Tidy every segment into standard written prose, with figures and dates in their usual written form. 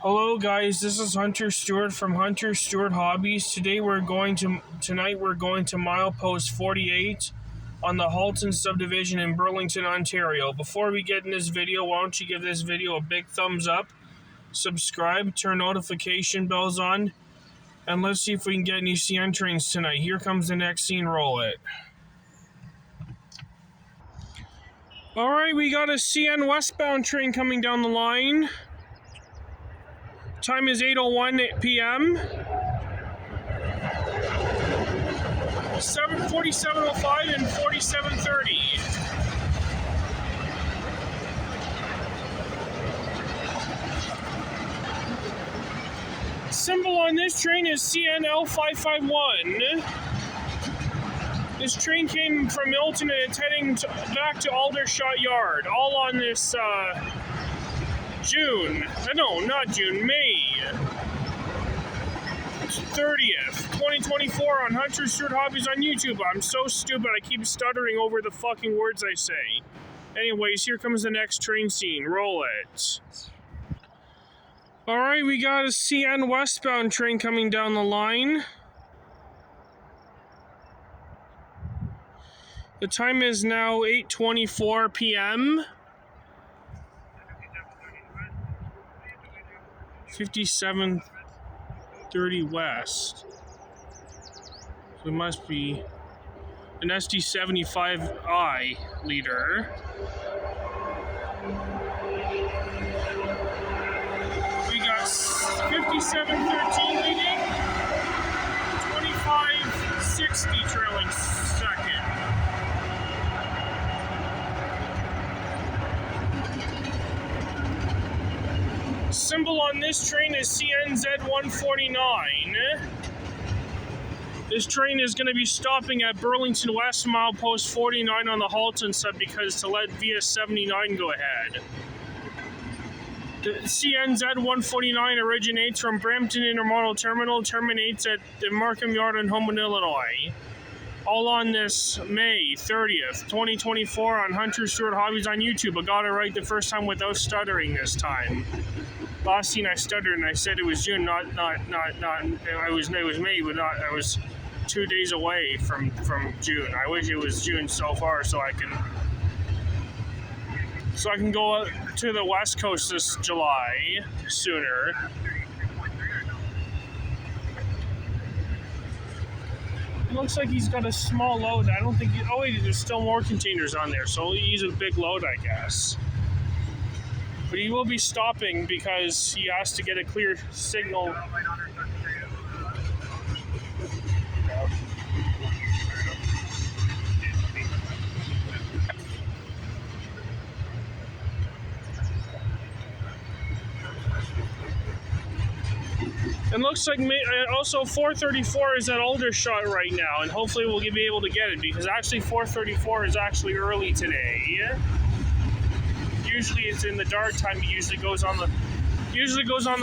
Hello guys, this is Hunter Stewart from Hunter Stewart Hobbies. Tonight we're going to Milepost 48 on the Halton Subdivision in Burlington, Ontario. Before we get in this video, why don't you give this video a big thumbs up, subscribe, turn notification bells on, and let's see if we can get any CN trains tonight. Here comes the next scene, roll it. Alright, we got a CN westbound train coming down the line. Time is 8:01 p.m. 47:05 and 47:30. Symbol on this train is CNL551. This train came from Milton and it's heading back to Aldershot Yard. All on this May 30th, 2024 on Hunter Stewart Hobbies on YouTube. I'm so stupid, I keep stuttering over the fucking words I say. Anyways, here comes the next train scene. Roll it. Alright, we got a CN westbound train coming down the line. The time is now 8:24 p.m. 5730 west. So it must be an SD75I leader. We got 5713 leading, 2560 trailing second. Symbol on this train is CNZ149. This train is going to be stopping at Burlington West Milepost 49 on the Halton sub because to let via 79 go ahead. The CNZ149 originates from Brampton Intermodal Terminal, terminates at the Markham Yard in Homewood, Illinois. All on this May 30th, 2024 on Hunter Stewart Hobbies on YouTube. I got it right the first time without stuttering this time. Last scene I stuttered and I said it was June, it was May, but not, I was 2 days away from June. I wish it was June so far so I can go to the West Coast this July sooner. It looks like he's got a small load. I don't think oh wait, there's still more containers on there, so he's a big load, I guess. But he will be stopping because he has to get a clear signal. It looks like also 434 is at Aldershot right now, and hopefully we'll be able to get it because actually 434 is actually early today. Usually it's in the dark time. It usually goes on the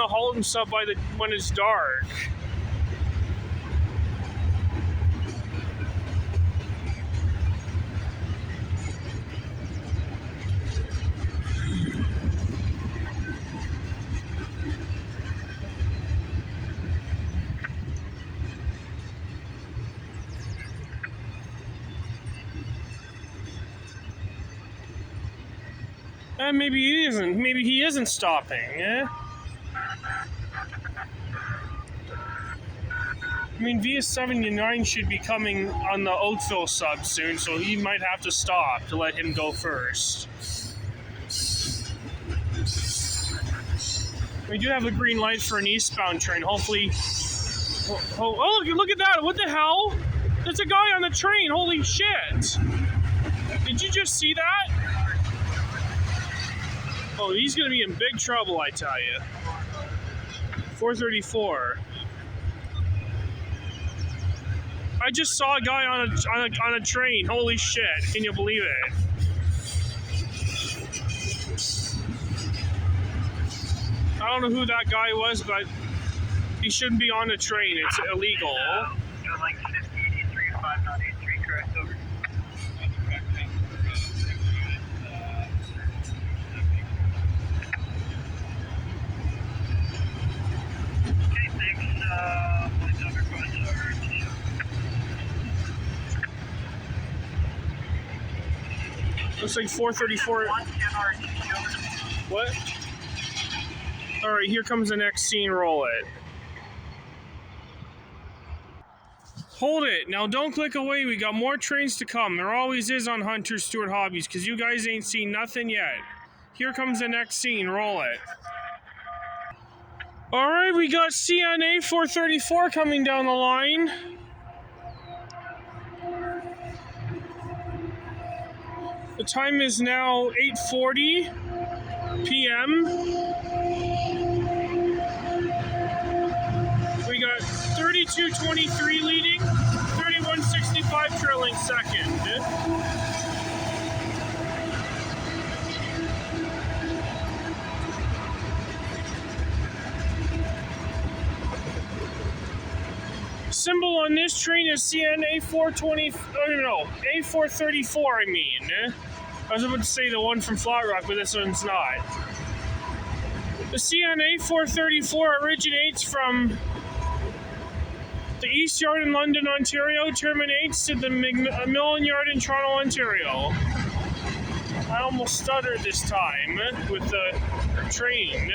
Halton sub when it's dark. Maybe he isn't. Maybe he isn't stopping. Eh? I mean, VS79 should be coming on the Oakville sub soon, so he might have to stop to let him go first. We do have a green light for an eastbound train. Hopefully. Oh, look at that! What the hell? There's a guy on the train. Holy shit! Did you just see that? Oh, he's going to be in big trouble, I tell you. 434. I just saw a guy on a train. Holy shit. Can you believe it? I don't know who that guy was, but he shouldn't be on a train. It's illegal. Like 5083 and 5983, correct? Over. Looks like 434. What? All right, here comes the next scene. Roll it. Hold it. Now don't click away. We got more trains to come. There always is on Hunter Stewart Hobbies because you guys ain't seen nothing yet. Here comes the next scene. Roll it. All right, we got CNA 434 coming down the line. The time is now 8:40 p.m. We got 32.23 leading, 31.65 trailing second. Symbol on this train is CNA 420. Oh no, A434. I mean, I was about to say the one from Flat Rock, but this one's not. The CNA 434 originates from the East Yard in London, Ontario, terminates at the Macmillan Yard in Toronto, Ontario. I almost stuttered this time with the train.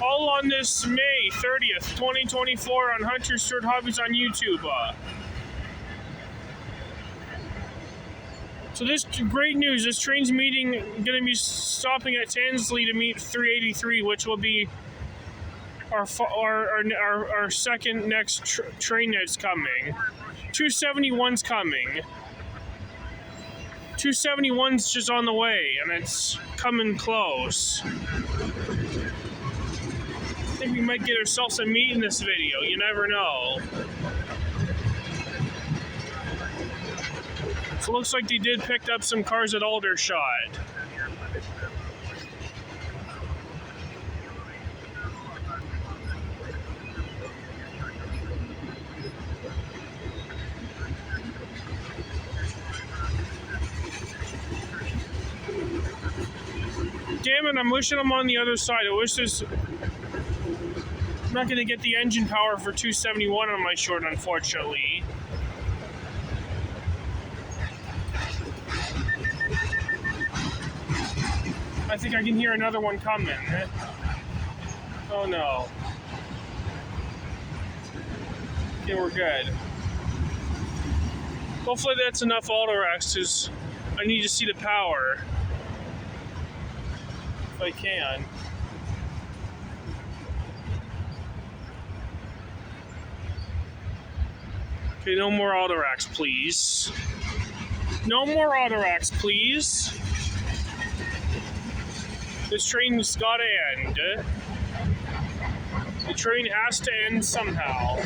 All on this May 30th, 2024 on Hunter Stewart Hobbies on YouTube. So this great news, this train's going to be stopping at Tansley to meet 383, which will be our second next train that's coming. 271's coming. 271's just on the way, and it's coming close. I think we might get ourselves a meet in this video. You never know. So it looks like they did pick up some cars at Aldershot. Damn it, I'm wishing I'm on the other side. I wish there's... I'm not going to get the engine power for 271 on my short, unfortunately. I think I can hear another one coming. Oh no. Okay, we're good. Hopefully that's enough auto-racks, because I need to see the power. If I can. Okay, no more auto-racks, please. No more auto-racks, please. This train's gotta end. The train has to end somehow.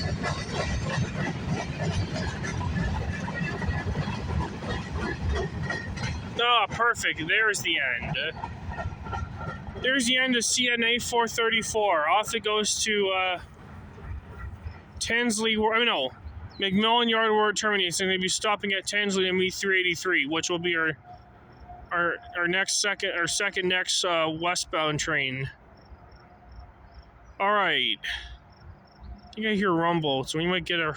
Ah, perfect. There's the end. There's the end of CNA 434. Off it goes to Tansley. No, Macmillan Yard where it terminates. I'm going to be stopping at Tansley to meet 383, which will be our second next westbound train. All right. I think I hear rumble, so we might get our.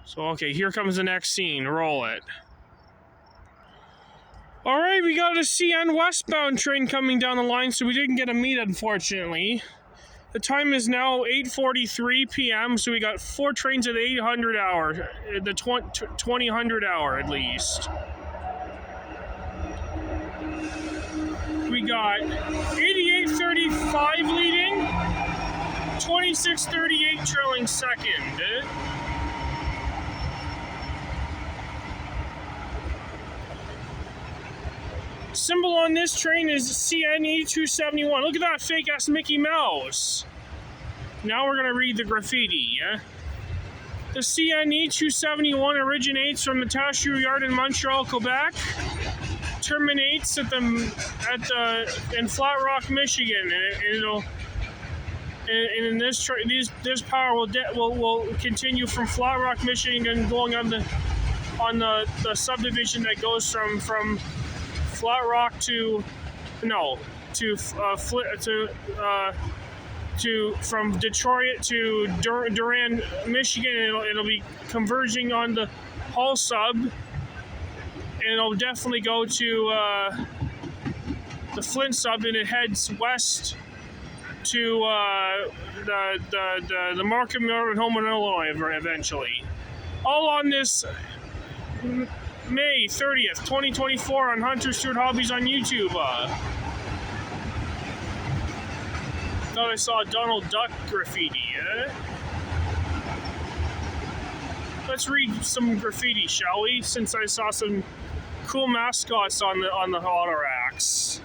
So okay, here comes the next scene. Roll it. All right, we got a CN westbound train coming down the line, so we didn't get a meet, unfortunately. The time is now 8:43 p.m., so we got 4 trains at the 800 hour, the 2000 hour at least. We got 88.35 leading, 26.38 trailing second. Symbol on this train is CNE 271. Look at that fake ass Mickey Mouse. Now we're gonna read the graffiti. Yeah? The CNE 271 originates from the Tashu Yard in Montreal, Quebec. Terminates in Flat Rock, Michigan, and this power will continue from Flat Rock, Michigan, and going on the subdivision that goes from Flat Rock from Detroit to Durand, Michigan. It'll be converging on the Hull sub, and it'll definitely go to the Flint sub, and it heads west to the Markham Yard in Homer, Illinois, eventually. All on this May 30th, 2024 on Hunter Stewart Hobbies on YouTube. Thought I saw Donald Duck graffiti, Let's read some graffiti, shall we? Since I saw some cool mascots on the auto racks.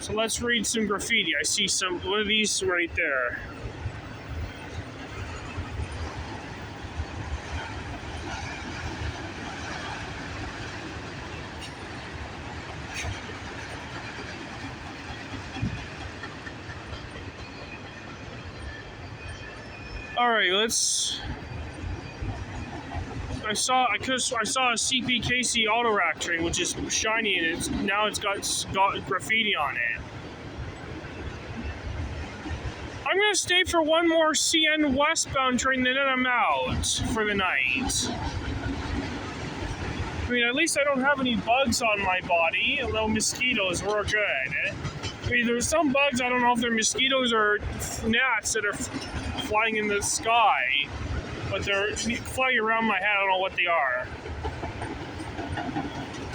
So let's read some graffiti. I see one of these right there. All right, I saw a CPKC auto rack train, which is shiny, and it's got graffiti on it. I'm gonna stay for one more CN westbound train, then I'm out for the night. I mean, at least I don't have any bugs on my body, although mosquitoes were good. I mean, there's some bugs, I don't know if they're mosquitoes or gnats that are flying in the sky, but they're flying around my head. I don't know what they are.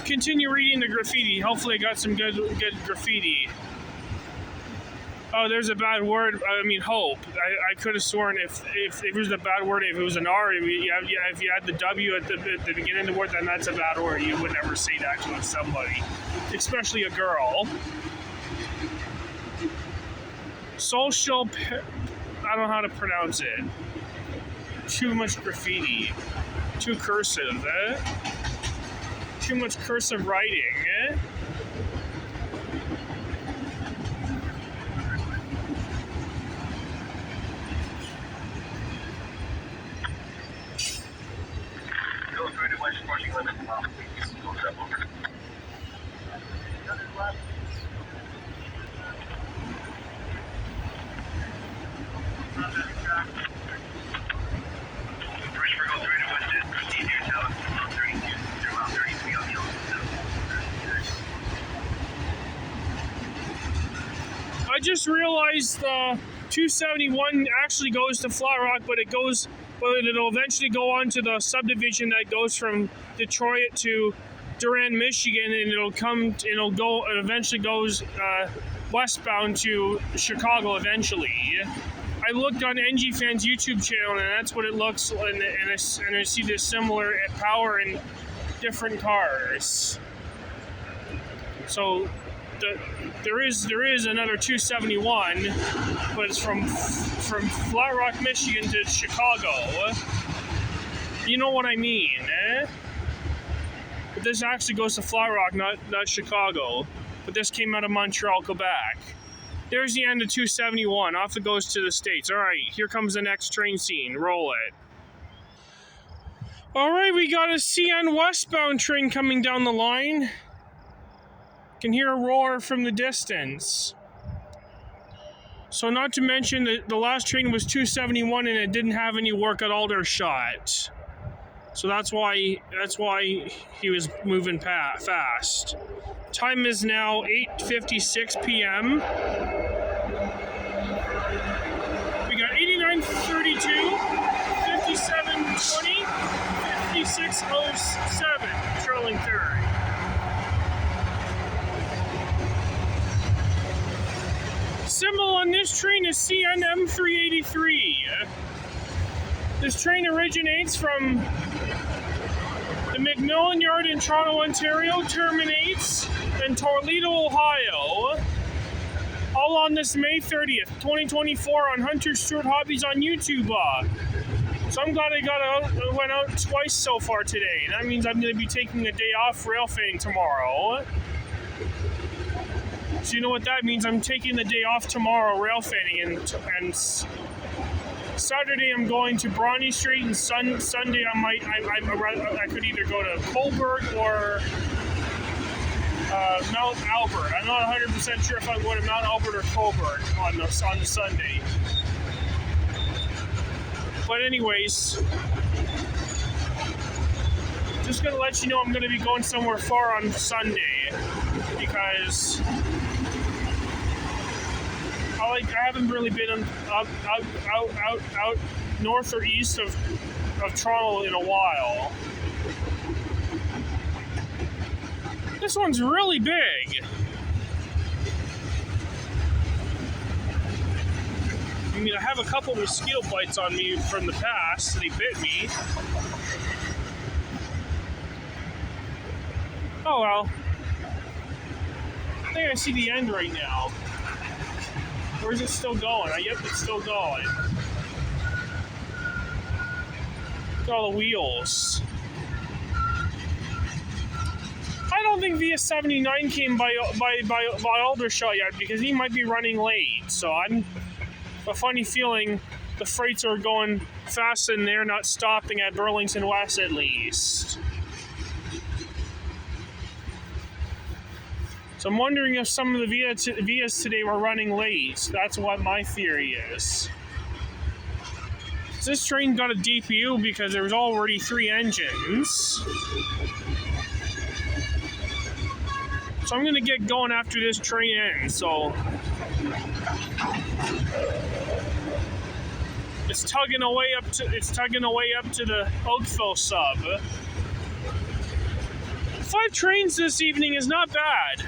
Continue reading the graffiti. Hopefully I got some good graffiti. Oh, there's a bad word. I mean, hope. I could have sworn if it was a bad word, if it was an R, if you had the W at the beginning of the word, then that's a bad word. You would never say that to somebody, especially a girl. Social... I don't know how to pronounce it. Too much graffiti. Too cursive, Too much cursive writing, I just realized the 271 actually goes to Flat Rock, but it'll eventually go on to the subdivision that goes from Detroit to Durand, Michigan, and it eventually goes westbound to Chicago eventually. I looked on NG Fan's YouTube channel, and that's what it looks like, and I see this similar power in different cars. So there is another 271, but it's from Flat Rock, Michigan to Chicago. You know what I mean, But this actually goes to Flat Rock, not Chicago. But this came out of Montreal, Quebec. There's the end of 271. Off it goes to the States. All right, here comes the next train scene. Roll it. All right, we got a CN westbound train coming down the line. Can hear a roar from the distance. So not to mention that the last train was 271 and it didn't have any work at Aldershot. So that's why he was moving fast. Time is now 8:56 p.m. We got 8932, 5720, 5607 trailing third. Symbol on this train is CN M383. This train originates from the McMillan Yard in Toronto, Ontario, terminates in Toledo, Ohio. All on this May 30th, 2024 on Hunter Stewart Hobbies on YouTube. So I'm glad I went out twice so far today. That means I'm going to be taking a day off Railfanning tomorrow. So you know what that means? I'm taking the day off tomorrow Railfanning, and Saturday I'm going to Bronte Street, and Sunday I could either go to Cobourg or Mount Albert. I'm not 100% sure if I'm going to Mount Albert or Cobourg on the Sunday. But anyways, Just gonna let you know I'm gonna be going somewhere far on Sunday because I haven't really been out north or east of Toronto in a while. This one's really big. I mean, I have a couple mosquito bites on me from the past. They bit me. Oh well. I think I see the end right now. Or is it still going? Yep, it's still going. Look at all the wheels. I don't think VS 79 came by Aldershot yet because he might be running late. So I'm a funny feeling the freights are going fast and they're not stopping at Burlington West at least. So I'm wondering if some of the Vias today were running late. That's what my theory is. This train got a DPU because there was already 3 engines. So I'm gonna get going after this train ends. So it's tugging away up to the Oakville sub. 5 trains this evening is not bad.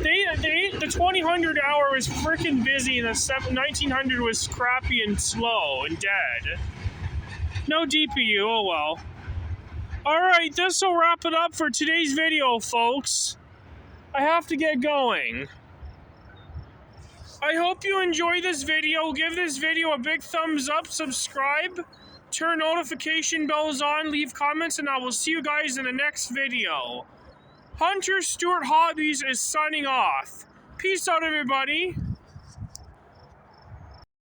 The 2000 hour was freaking busy, and the 1900 was crappy and slow and dead. No DPU, oh well. Alright, this will wrap it up for today's video, folks. I have to get going. I hope you enjoyed this video. Give this video a big thumbs up, subscribe, turn notification bells on, leave comments, and I will see you guys in the next video. Hunter Stewart Hobbies is signing off. Peace out, everybody.